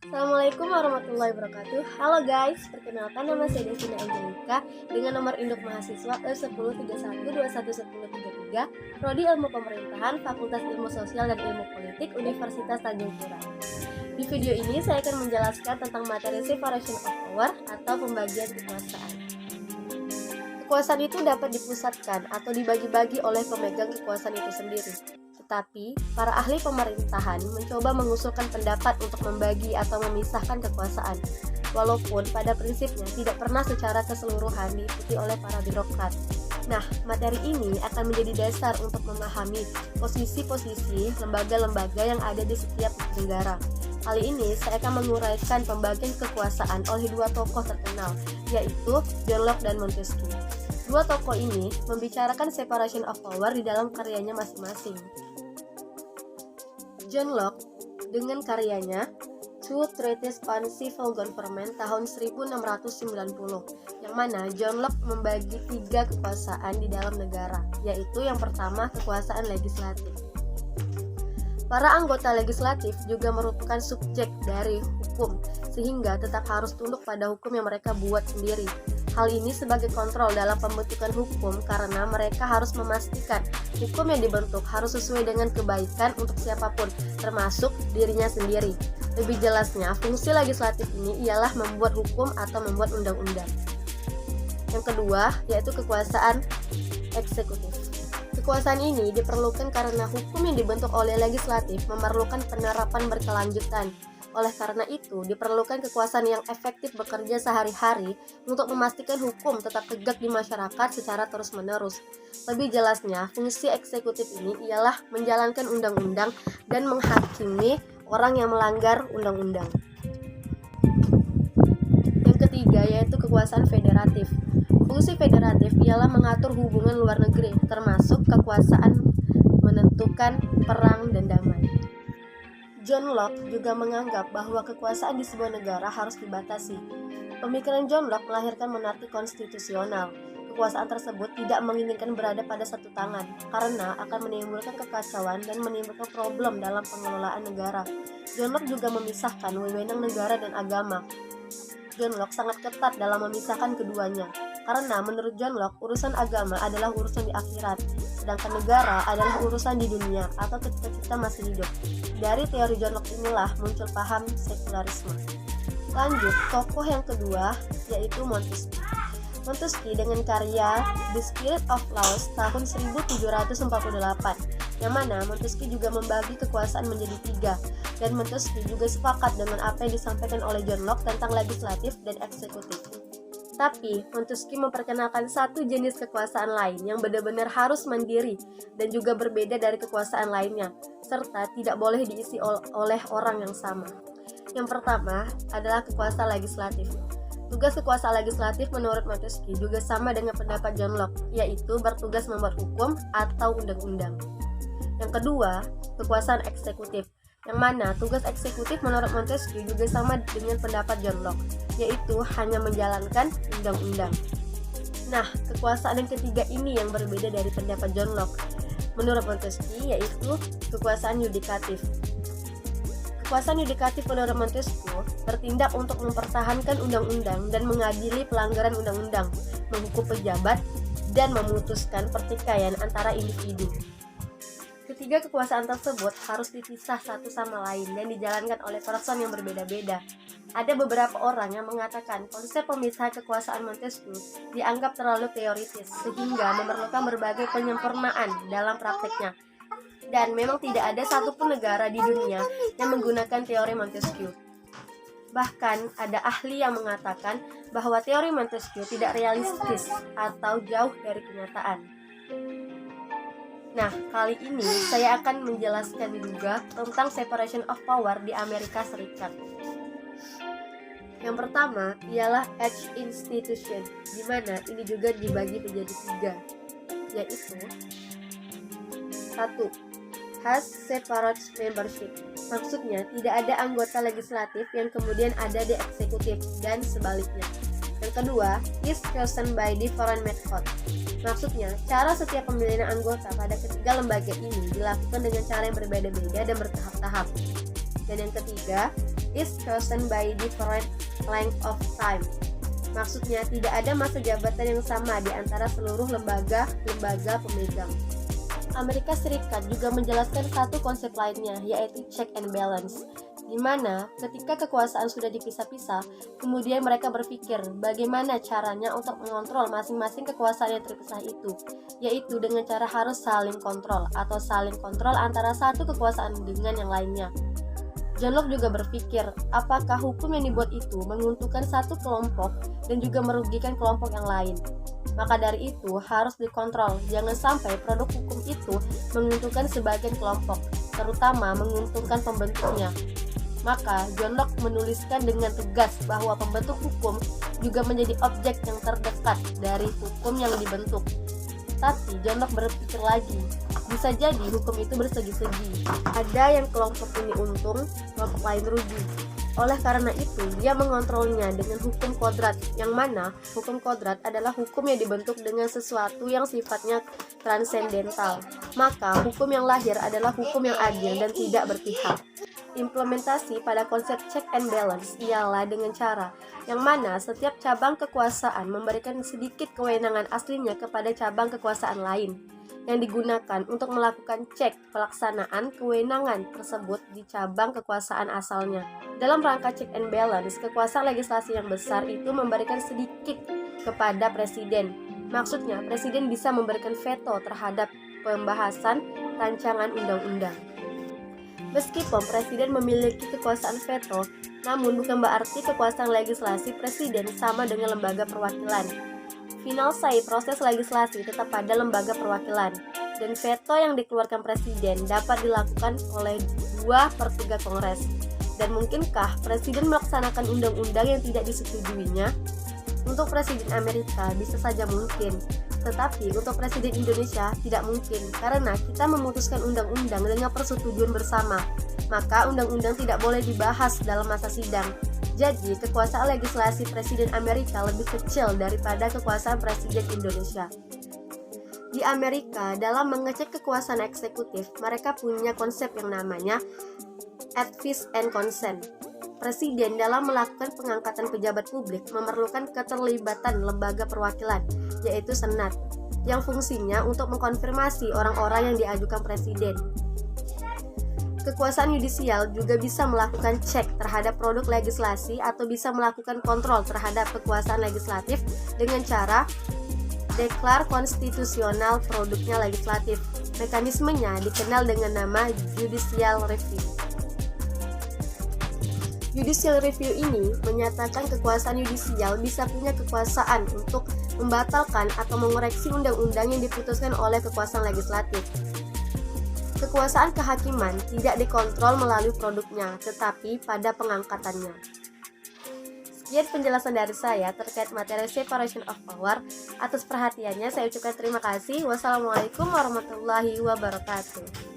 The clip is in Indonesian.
Assalamualaikum warahmatullahi wabarakatuh. Halo guys, perkenalkan nama saya Desina Angelika dengan nomor induk mahasiswa E1031211033, Prodi Ilmu Pemerintahan, Fakultas Ilmu Sosial dan Ilmu Politik, Universitas Tanjung Pura. Di video ini saya akan menjelaskan tentang materi separation of power atau pembagian kekuasaan. Kekuasaan itu dapat dipusatkan atau dibagi-bagi oleh pemegang kekuasaan itu sendiri. Tetapi, para ahli pemerintahan mencoba mengusulkan pendapat untuk membagi atau memisahkan kekuasaan, walaupun pada prinsipnya tidak pernah secara keseluruhan diikuti oleh para birokrat. Nah, materi ini akan menjadi dasar untuk memahami posisi-posisi lembaga-lembaga yang ada di setiap negara. Kali ini saya akan menguraikan pembagian kekuasaan oleh dua tokoh terkenal, yaitu John Locke dan Montesquieu. Dua tokoh ini membicarakan separation of power di dalam karyanya masing-masing. John Locke dengan karyanya Two Treatises on Civil Government tahun 1690, yang mana John Locke membagi tiga kekuasaan di dalam negara, yaitu yang pertama kekuasaan legislatif. Para anggota legislatif juga merupakan subjek dari hukum, sehingga tetap harus tunduk pada hukum yang mereka buat sendiri. Hal ini sebagai kontrol dalam pembentukan hukum karena mereka harus memastikan hukum yang dibentuk harus sesuai dengan kebaikan untuk siapapun, termasuk dirinya sendiri. Lebih jelasnya, fungsi legislatif ini ialah membuat hukum atau membuat undang-undang. Yang kedua, yaitu kekuasaan eksekutif. Kekuasaan ini diperlukan karena hukum yang dibentuk oleh legislatif memerlukan penerapan berkelanjutan. Oleh karena itu, diperlukan kekuasaan yang efektif bekerja sehari-hari untuk memastikan hukum tetap tegak di masyarakat secara terus-menerus. Lebih jelasnya, fungsi eksekutif ini ialah menjalankan undang-undang dan menghakimi orang yang melanggar undang-undang. Yang ketiga, yaitu kekuasaan federatif. Fungsi federatif ialah mengatur hubungan luar negeri, termasuk kekuasaan menentukan perang dan damai. John Locke juga menganggap bahwa kekuasaan di sebuah negara harus dibatasi. Pemikiran John Locke melahirkan monarki konstitusional. Kekuasaan tersebut tidak menginginkan berada pada satu tangan, karena akan menimbulkan kekacauan dan menimbulkan problem dalam pengelolaan negara. John Locke juga memisahkan wewenang negara dan agama. John Locke sangat ketat dalam memisahkan keduanya, karena menurut John Locke, urusan agama adalah urusan di akhirat, sedangkan negara adalah urusan di dunia atau ketika kita masih hidup. Dari teori John Locke inilah muncul paham sekularisme. Lanjut, tokoh yang kedua yaitu Montesquieu. Montesquieu dengan karya The Spirit of Laws tahun 1748, yang mana Montesquieu juga membagi kekuasaan menjadi tiga, dan Montesquieu juga sepakat dengan apa yang disampaikan oleh John Locke tentang legislatif dan eksekutif. Tapi, Montesquieu memperkenalkan satu jenis kekuasaan lain yang benar-benar harus mandiri dan juga berbeda dari kekuasaan lainnya, serta tidak boleh diisi oleh orang yang sama. Yang pertama adalah kekuasaan legislatif. Tugas kekuasaan legislatif menurut Montesquieu juga sama dengan pendapat John Locke, yaitu bertugas membuat hukum atau undang-undang. Yang kedua, kekuasaan eksekutif, yang mana tugas eksekutif menurut Montesquieu juga sama dengan pendapat John Locke, yaitu hanya menjalankan undang-undang. Nah, kekuasaan yang ketiga ini yang berbeda dari pendapat John Locke menurut Montesquieu, yaitu kekuasaan yudikatif. Kekuasaan yudikatif menurut Montesquieu bertindak untuk mempertahankan undang-undang dan mengadili pelanggaran undang-undang, menghukum pejabat, dan memutuskan pertikaian antara individu. Ketiga kekuasaan tersebut harus dipisah satu sama lain dan dijalankan oleh person yang berbeda-beda. Ada beberapa orang yang mengatakan konsep pemisahan kekuasaan Montesquieu dianggap terlalu teoritis sehingga memerlukan berbagai penyempurnaan dalam prakteknya. Dan memang tidak ada satupun negara di dunia yang menggunakan teori Montesquieu. Bahkan ada ahli yang mengatakan bahwa teori Montesquieu tidak realistis atau jauh dari kenyataan. Nah, kali ini saya akan menjelaskan juga tentang separation of power di Amerika Serikat. Yang pertama ialah H institution, di mana ini juga dibagi menjadi tiga, yaitu 1. Has separate membership. Maksudnya tidak ada anggota legislatif yang kemudian ada di eksekutif dan sebaliknya. Yang kedua, is chosen by different method. Maksudnya, cara setiap pemilihan anggota pada ketiga lembaga ini dilakukan dengan cara yang berbeda-beda dan bertahap-tahap. Dan yang ketiga, is chosen by different length of time. Maksudnya, tidak ada masa jabatan yang sama di antara seluruh lembaga pemegang. Amerika Serikat juga menjelaskan satu konsep lainnya, yaitu check and balance, di mana ketika kekuasaan sudah dipisah-pisah, kemudian mereka berpikir bagaimana caranya untuk mengontrol masing-masing kekuasaan yang terpisah itu, yaitu dengan cara harus saling kontrol atau saling kontrol antara satu kekuasaan dengan yang lainnya. John Locke juga berpikir, apakah hukum yang dibuat itu menguntungkan satu kelompok dan juga merugikan kelompok yang lain. Maka dari itu harus dikontrol, jangan sampai produk hukum itu menguntungkan sebagian kelompok, terutama menguntungkan pembentuknya. Maka John Locke menuliskan dengan tegas bahwa pembentuk hukum juga menjadi objek yang terdekat dari hukum yang dibentuk. Tapi John Locke berpikir lagi, bisa jadi hukum itu bersegi-segi. Ada yang kelompok ini untung, kelompok lain rugi. Oleh karena itu, dia mengontrolnya dengan hukum kodrat, yang mana hukum kodrat adalah hukum yang dibentuk dengan sesuatu yang sifatnya transendental. Maka hukum yang lahir adalah hukum yang adil dan tidak berpihak. Implementasi pada konsep check and balance ialah dengan cara yang mana setiap cabang kekuasaan memberikan sedikit kewenangan aslinya kepada cabang kekuasaan lain yang digunakan untuk melakukan cek pelaksanaan kewenangan tersebut di cabang kekuasaan asalnya. Dalam rangka check and balance, kekuasaan legislasi yang besar itu memberikan sedikit kepada presiden. Maksudnya, presiden bisa memberikan veto terhadap pembahasan rancangan undang-undang. Meskipun presiden memiliki kekuasaan veto, namun bukan berarti kekuasaan legislasi presiden sama dengan lembaga perwakilan. Final say proses legislasi tetap pada lembaga perwakilan, dan veto yang dikeluarkan presiden dapat dilakukan oleh 2/3 Kongres. Dan mungkinkah presiden melaksanakan undang-undang yang tidak disetujuinya? Untuk presiden Amerika bisa saja mungkin, tetapi untuk presiden Indonesia tidak mungkin, karena kita memutuskan undang-undang dengan persetujuan bersama. Maka undang-undang tidak boleh dibahas dalam masa sidang. Jadi, kekuasaan legislasi Presiden Amerika lebih kecil daripada kekuasaan Presiden Indonesia. Di Amerika, dalam mengecek kekuasaan eksekutif, mereka punya konsep yang namanya advice and consent. Presiden dalam melakukan pengangkatan pejabat publik memerlukan keterlibatan lembaga perwakilan, yaitu Senat, yang fungsinya untuk mengkonfirmasi orang-orang yang diajukan Presiden. Kekuasaan yudisial juga bisa melakukan cek terhadap produk legislasi atau bisa melakukan kontrol terhadap kekuasaan legislatif dengan cara deklar konstitusional produknya legislatif. Mekanismenya dikenal dengan nama judicial review. Judicial review ini menyatakan kekuasaan yudisial bisa punya kekuasaan untuk membatalkan atau mengoreksi undang-undang yang diputuskan oleh kekuasaan legislatif. Kekuasaan kehakiman tidak dikontrol melalui produknya, tetapi pada pengangkatannya. Sekian penjelasan dari saya terkait materi separation of power. Atas perhatiannya saya ucapkan terima kasih. Wassalamualaikum warahmatullahi wabarakatuh.